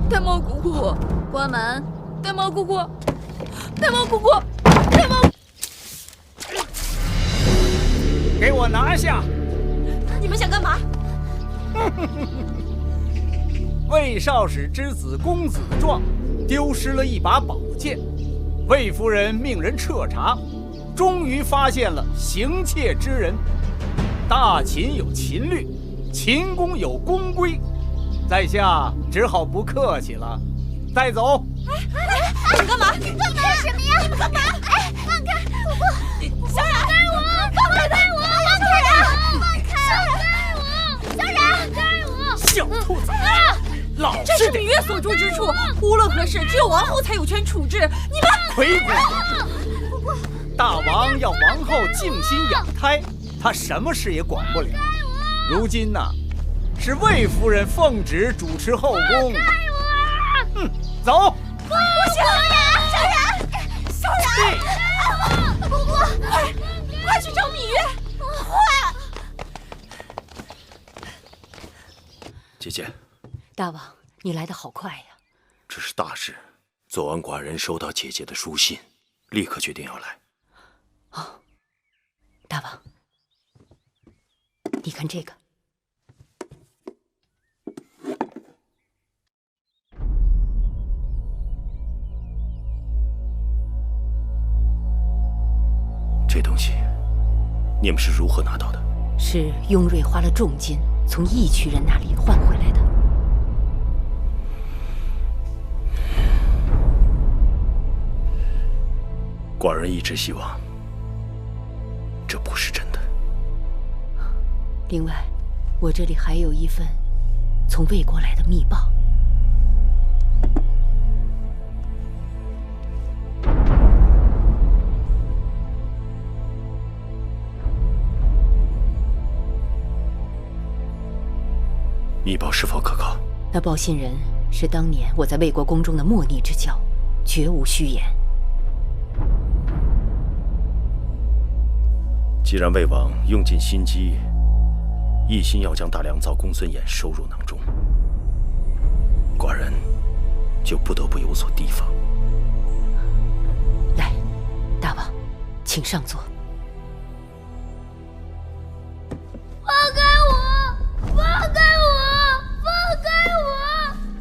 呆猫姑姑，关门！呆猫姑姑，呆猫姑姑，呆猫！给我拿下！你们想干嘛？魏少使之子公子壮丢失了一把宝剑，魏夫人命人彻查，终于发现了行窃之人。大秦有秦律，秦宫有宫规，在下只好不客气了，带走。你们干嘛？你们干什么呀？你们干嘛？哎，放开！姑姑，小冉，放开我！放开我！放开我！小冉，放开我！小兔子，老这实点！是芈月所住之处，无论何事，只有王后才有权处置。你们回归！大王要王后静心养胎，他什么事也管不了。如今呢，是魏夫人奉旨主持后宫。哼，走！不行，小冉，姑姑，快去找芈月！姐姐，大王，你来得好快呀！这是大事。昨晚寡人收到姐姐的书信，立刻决定要来。哦，大王，你看这个。这东西，你们是如何拿到的？是雍瑞花了重金从义渠人那里换回来的。寡人一直希望这不是真的。另外，我这里还有一份从魏国来的密报。密报是否可靠？那报信人是当年我在魏国宫中的莫逆之交，绝无虚言。既然魏王用尽心机，一心要将大良造公孙衍收入囊中，寡人就不得不有所提防。来，大王，请上座。放开我！放开我！放开我！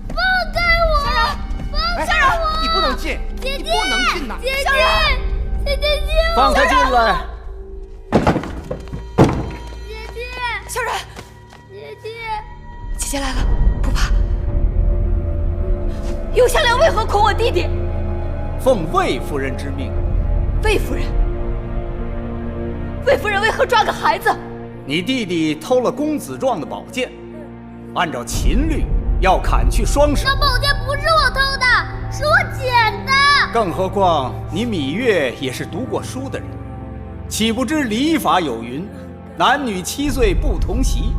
放开我！小冉，放开我！你不能进，姐姐，你不能进呐！姐姐，姐姐，放他进来！姐姐，小冉，姐姐，姐姐来了，不怕。永香娘为何恐我弟弟？奉魏夫人之命，魏夫人，魏夫人为何抓个孩子？你弟弟偷了公子壮的宝剑，按照秦律要砍去双手。那宝剑不是我偷的，是我捡的。更何况你芈月也是读过书的人，岂不知礼法有云，男女7岁不同席。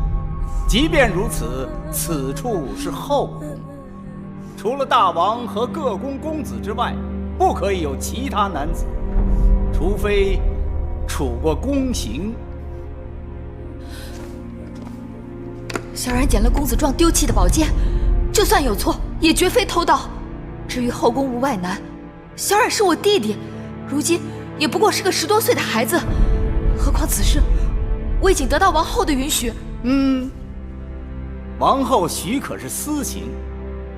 即便如此，此处是后宫，除了大王和各宫公子之外，不可以有其他男子，除非处过宫刑。小冉捡了公子壮丢弃的宝剑，就算有错，也绝非偷盗。至于后宫无外男，小冉是我弟弟，如今也不过是个10多岁的孩子。何况此事，我已经得到王后的允许。王后许可是私刑，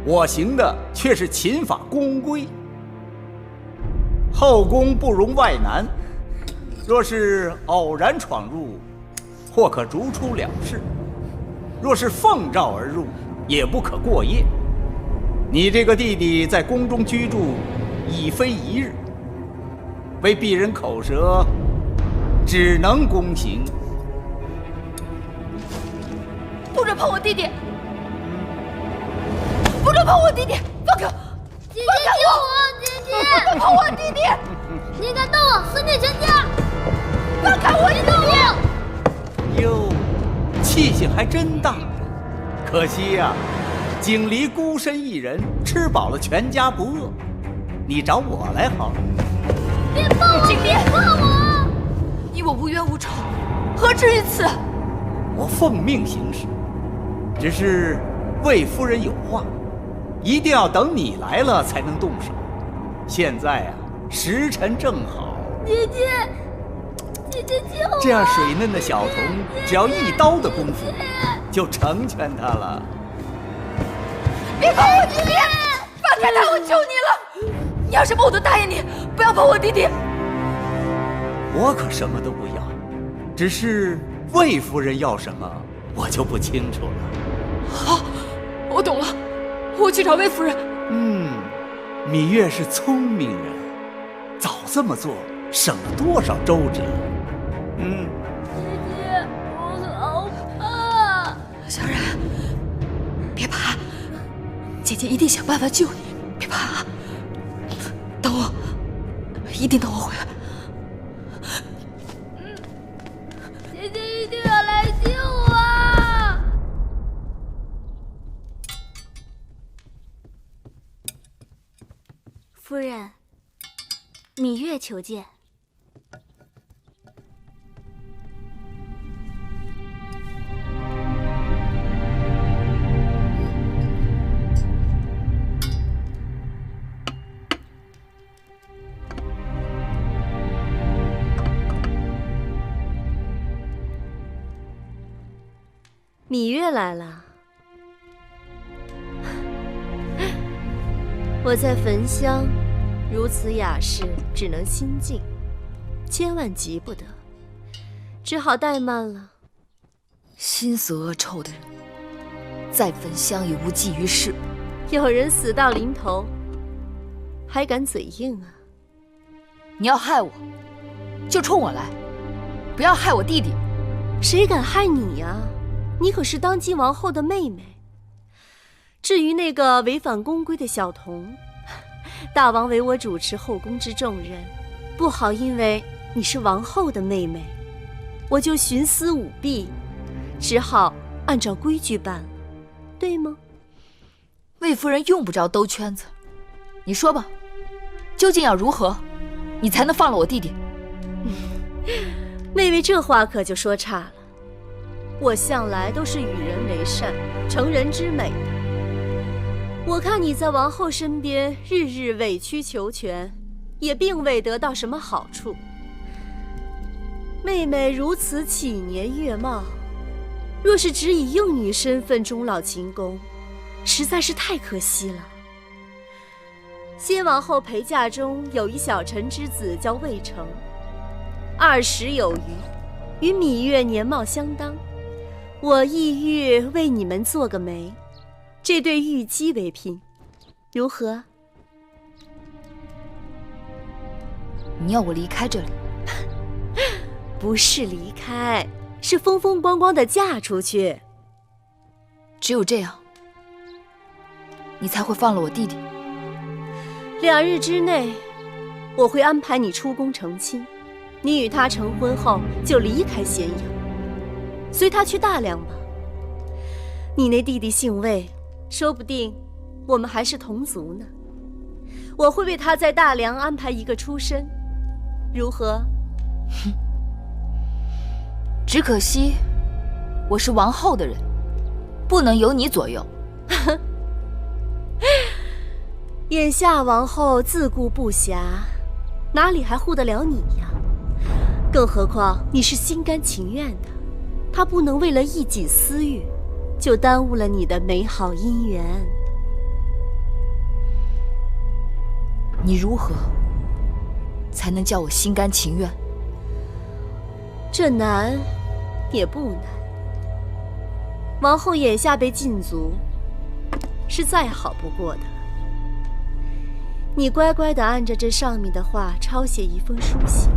我行的却是秦法宫规。后宫不容外男，若是偶然闯入，或可逐出了事；若是奉诏而入，也不可过夜。你这个弟弟在宫中居住，已非一日，为避人口舌，只能宫刑。不准碰我弟弟！不准碰我弟弟！放开我！姐姐救我！姐姐，不碰我弟弟！你敢动我，死你全家！放开我弟弟！哟，气性还真大，可惜呀，井离孤身一人，吃饱了全家不饿。你找我来好了。别碰我！别碰我！你我无冤无仇，何至于此？我奉命行事，只是魏夫人有话，一定要等你来了才能动手。现在啊，时辰正好。姐姐救我！这样水嫩的小童，只要一刀的功夫，就成全他了。别碰我弟弟！放开他！我求你了！你要什么我都答应你，不要碰我弟弟。我可什么都不要，只是魏夫人要什么，我就不清楚了。好，我懂了，我去找魏夫人。芈月是聪明人，早这么做，省了多少周折。姐姐，我好怕。小冉，别怕，姐姐一定想办法救你，别怕啊！等我，一定等我回来。姐姐一定要来救我！夫人，芈月求见。芈月来了。我在焚香，如此雅事，只能心静，千万急不得，只好怠慢了。心思恶臭的人，再焚香也无济于事。有人死到临头，还敢嘴硬啊？你要害我，就冲我来，不要害我弟弟。谁敢害你呀？你可是当今王后的妹妹。至于那个违反宫规的小童，大王委我主持后宫之重任，不好因为你是王后的妹妹，我就徇私舞弊，只好按照规矩办了，对吗？魏夫人用不着兜圈子，你说吧，究竟要如何，你才能放了我弟弟？妹妹这话可就说差了，我向来都是与人为善，成人之美的。我看你在王后身边日日委曲求全，也并未得到什么好处。妹妹如此启年月貌，若是只以幼女身份终老秦宫，实在是太可惜了。先王后陪嫁中有一小臣之子叫魏成，20有余，与芈月年貌相当，我意欲为你们做个媒，这对玉姬为聘，如何？你要我离开这里？不是离开，是风风光光的嫁出去。只有这样，你才会放了我弟弟。2日之内，我会安排你出宫成亲，你与他成婚后就离开咸阳，随他去大梁吧。你那弟弟姓魏，说不定我们还是同族呢。我会为他在大梁安排一个出身，如何？只可惜我是王后的人，不能由你左右。眼下王后自顾不暇，哪里还护得了你呀？更何况你是心甘情愿的，她不能为了一己私欲，就耽误了你的美好姻缘。你如何才能叫我心甘情愿？这难也不难。王后眼下被禁足，是再好不过的了。你乖乖地按着这上面的话抄写一封书信，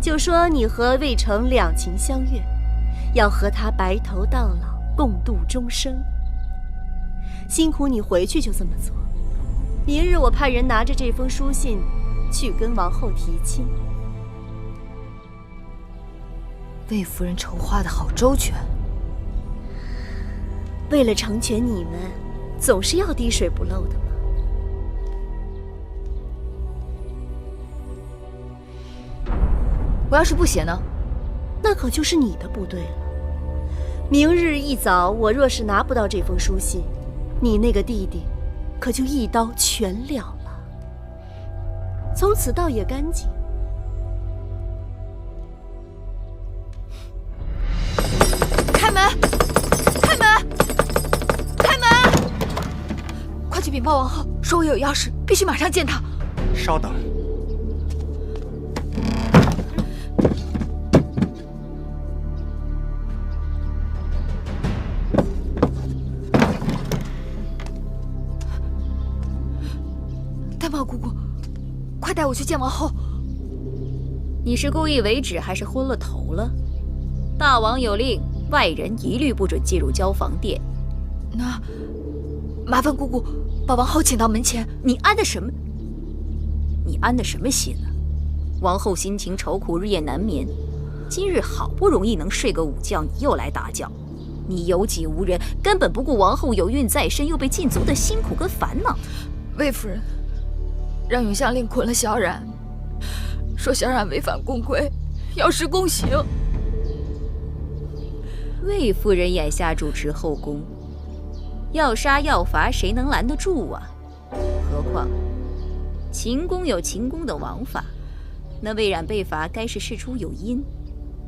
就说你和魏成两情相悦，要和他白头到老，共度终生。辛苦你回去就这么做，明日我派人拿着这封书信去跟王后提亲。魏夫人筹划的好周全，为了成全你们，总是要滴水不漏的嘛。我要是不写呢？那可就是你的不对了。明日一早，我若是拿不到这封书信，你那个弟弟可就一刀全了了，从此倒也干净。开门！开门！开门！快去禀报王后，说我有要事，必须马上见她。稍等。丹茂姑姑，快带我去见王后。你是故意为止，还是昏了头了？大王有令，外人一律不准进入交房殿。那麻烦姑姑把王后请到门前。你安的什么？你安的什么心啊？王后心情愁苦，日夜难眠。今日好不容易能睡个午觉，你又来打搅。你有己无人，根本不顾王后有孕在身，又被禁足的辛苦跟烦恼。魏夫人让永相令捆了小冉，说小冉违反宫规，要施宫刑。魏夫人眼下主持后宫，要杀要罚，谁能拦得住啊？何况秦宫有秦宫的王法，那魏冉被罚，该是事出有因。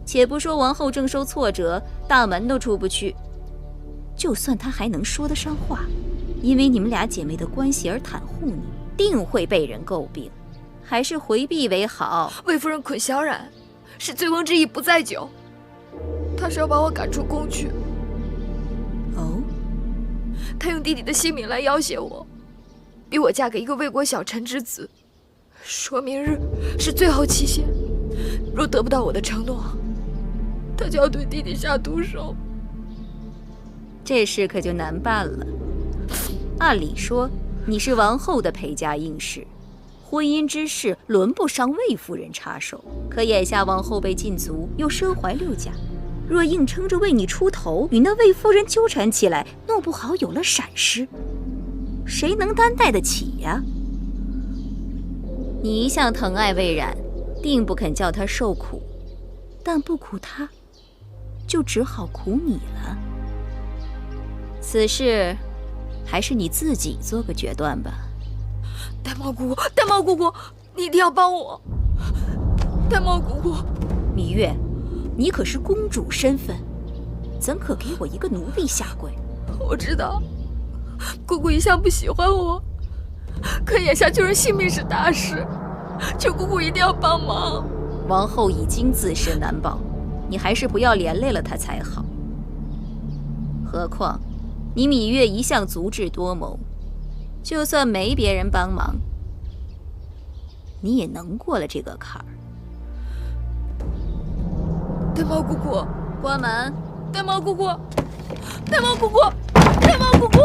且不说王后正受挫折，大门都出不去，就算她还能说得上话，因为你们俩姐妹的关系而袒护你，定会被人诟病，还是回避为好。魏夫人捆小冉，是醉翁之意不在酒，她是要把我赶出宫去。哦，她用弟弟的性命来要挟我，逼我嫁给一个魏国小臣之子，说明日是最后期限，若得不到我的承诺，她就要对弟弟下毒手。这事可就难办了。按理说，你是王后的陪嫁应试，婚姻之事轮不上魏夫人插手。可眼下王后被禁足，又身怀6甲，若硬撑着为你出头，与那魏夫人纠缠起来，弄不好有了闪失，谁能担待得起呀？你一向疼爱魏冉，定不肯叫她受苦，但不苦她，就只好苦你了。此事还是你自己做个决断吧。丹茂姑姑，丹茂姑姑，你一定要帮我。丹茂姑姑，芈月，你可是公主身份，怎可给我一个奴婢下跪？我知道，姑姑一向不喜欢我，可眼下救人性命是大事，求姑姑一定要帮忙。王后已经自身难保，你还是不要连累了她才好。何况你芈月一向足智多谋，就算没别人帮忙，你也能过了这个坎儿。丹茂姑姑，关门！丹茂姑姑，丹茂姑姑，丹茂姑姑。